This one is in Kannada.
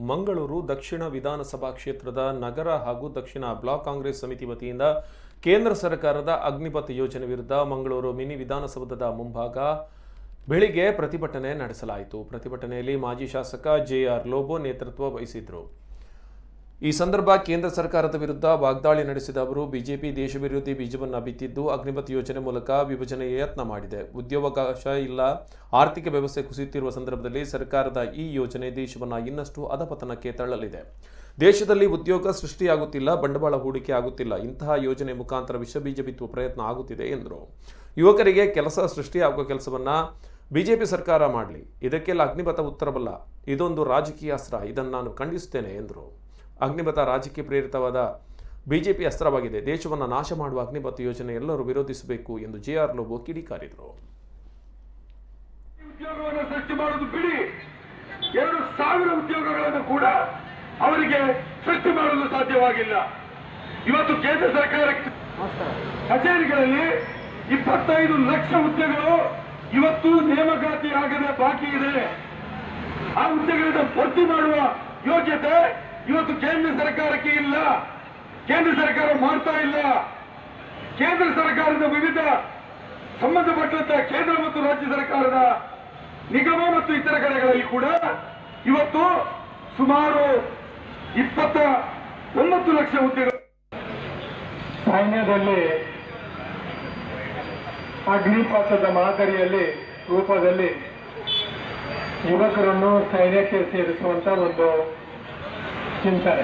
ಮಂಗಳೂರು ದಕ್ಷಿಣ ವಿಧಾನಸಭಾ ಕ್ಷೇತ್ರದ ನಗರ ಹಾಗೂ ದಕ್ಷಿಣ ಬ್ಲಾಕ್ ಕಾಂಗ್ರೆಸ್ ಸಮಿತಿ ವತಿಯಿಂದ ಕೇಂದ್ರ ಸರ್ಕಾರದ ಅಗ್ನಿಪಥ್ ಯೋಜನೆ ವಿರುದ್ಧ ಮಂಗಳೂರು ಮಿನಿ ವಿಧಾನಸೌಧದ ಮುಂಭಾಗ ಬೆಳಿಗ್ಗೆ ಪ್ರತಿಭಟನೆ ನಡೆಸಲಾಯಿತು. ಪ್ರತಿಭಟನೆಯಲ್ಲಿ ಮಾಜಿ ಶಾಸಕ ಜೆಆರ್ ಲೋಬೋ ನೇತೃತ್ವ ವಹಿಸಿದರು. ಈ ಸಂದರ್ಭ ಕೇಂದ್ರ ಸರ್ಕಾರದ ವಿರುದ್ಧ ವಾಗ್ದಾಳಿ ನಡೆಸಿದ ಅವರು ಬಿಜೆಪಿ ದೇಶ ವಿರೋಧಿ ಬೀಜವನ್ನು ಬಿತ್ತಿದ್ದು ಅಗ್ನಿಪಥ್ ಯೋಜನೆ ಮೂಲಕ ವಿಭಜನೆಯ ಯತ್ನ ಮಾಡಿದೆ. ಉದ್ಯೋಗಾವಕಾಶ ಇಲ್ಲ, ಆರ್ಥಿಕ ವ್ಯವಸ್ಥೆ ಕುಸಿಯುತ್ತಿರುವ ಸಂದರ್ಭದಲ್ಲಿ ಸರ್ಕಾರದ ಈ ಯೋಜನೆ ದೇಶವನ್ನು ಇನ್ನಷ್ಟು ಅಧಪತನಕ್ಕೆ ತಳ್ಳಲಿದೆ. ದೇಶದಲ್ಲಿ ಉದ್ಯೋಗ ಸೃಷ್ಟಿಯಾಗುತ್ತಿಲ್ಲ, ಬಂಡವಾಳ ಹೂಡಿಕೆ ಆಗುತ್ತಿಲ್ಲ. ಇಂತಹ ಯೋಜನೆ ಮುಖಾಂತರ ವಿಷಬೀಜ ಬಿತ್ತುವ ಪ್ರಯತ್ನ ಆಗುತ್ತಿದೆ ಎಂದರು. ಯುವಕರಿಗೆ ಕೆಲಸ ಸೃಷ್ಟಿಯಾಗುವ ಕೆಲಸವನ್ನು ಬಿಜೆಪಿ ಸರ್ಕಾರ ಮಾಡಲಿ. ಇದಕ್ಕೆಲ್ಲ ಅಗ್ನಿಪಥ ಉತ್ತರವಲ್ಲ, ಇದೊಂದು ರಾಜಕೀಯ ಅಸ್ತ್ರ. ಇದನ್ನು ನಾನು ಖಂಡಿಸುತ್ತೇನೆ ಎಂದರು. ಅಗ್ನಿಪಥ ರಾಜಕೀಯ ಪ್ರೇರಿತವಾದ ಬಿಜೆಪಿ ಅಸ್ತ್ರವಾಗಿದೆ. ದೇಶವನ್ನು ನಾಶ ಮಾಡುವ ಅಗ್ನಿಪಥ ಯೋಜನೆ ಎಲ್ಲರೂ ವಿರೋಧಿಸಬೇಕು ಎಂದು ಜೆಆರ್ ಲೋಬೋ ಕಿಡಿಕಾರಿದರು. ಉದ್ಯೋಗವನ್ನು ಸೃಷ್ಟಿ ಮಾಡುವುದು ಬಿಡಿ, 2,000 ಉದ್ಯೋಗಗಳನ್ನು ಕೂಡ ಅವರಿಗೆ ಸೃಷ್ಟಿ ಮಾಡಲು ಸಾಧ್ಯವಾಗಿಲ್ಲ. ಇವತ್ತು ಕೇಂದ್ರ ಸರ್ಕಾರ ಕಚೇರಿಗಳಲ್ಲಿ 25 ಲಕ್ಷ ಹುದ್ದೆಗಳು ಇವತ್ತು ನೇಮಕಾತಿ ಆಗದೆ ಬಾಕಿ ಇದೆ. ಆ ಹುದ್ದೆಗಳನ್ನು ಭರ್ತಿ ಮಾಡುವ ಯೋಗ್ಯತೆ ಇವತ್ತು ಕೇಂದ್ರ ಸರ್ಕಾರಕ್ಕೆ ಇಲ್ಲ. ಕೇಂದ್ರ ಸರ್ಕಾರ ಮಾಡ್ತಾ ಇಲ್ಲ. ಕೇಂದ್ರ ಸರ್ಕಾರದ ವಿವಿಧ ಸಂಬಂಧಪಟ್ಟಂತ ಕೇಂದ್ರ ಮತ್ತು ರಾಜ್ಯ ಸರ್ಕಾರದ ನಿಗಮ ಮತ್ತು ಇತರ ಕಡೆಗಳಲ್ಲಿ ಕೂಡ ಇವತ್ತು ಸುಮಾರು 29 ಲಕ್ಷ ಹುದ್ದೆಗಳು. ಸೈನ್ಯದಲ್ಲಿ ಅಗ್ನಿಪಥದ ಮಾದರಿಯಲ್ಲಿ ರೂಪದಲ್ಲಿ ಯುವಕರನ್ನು ಸೈನ್ಯಕ್ಕೆ ಸೇರಿಸುವಂತ ಒಂದು ಚಿಂತನೆ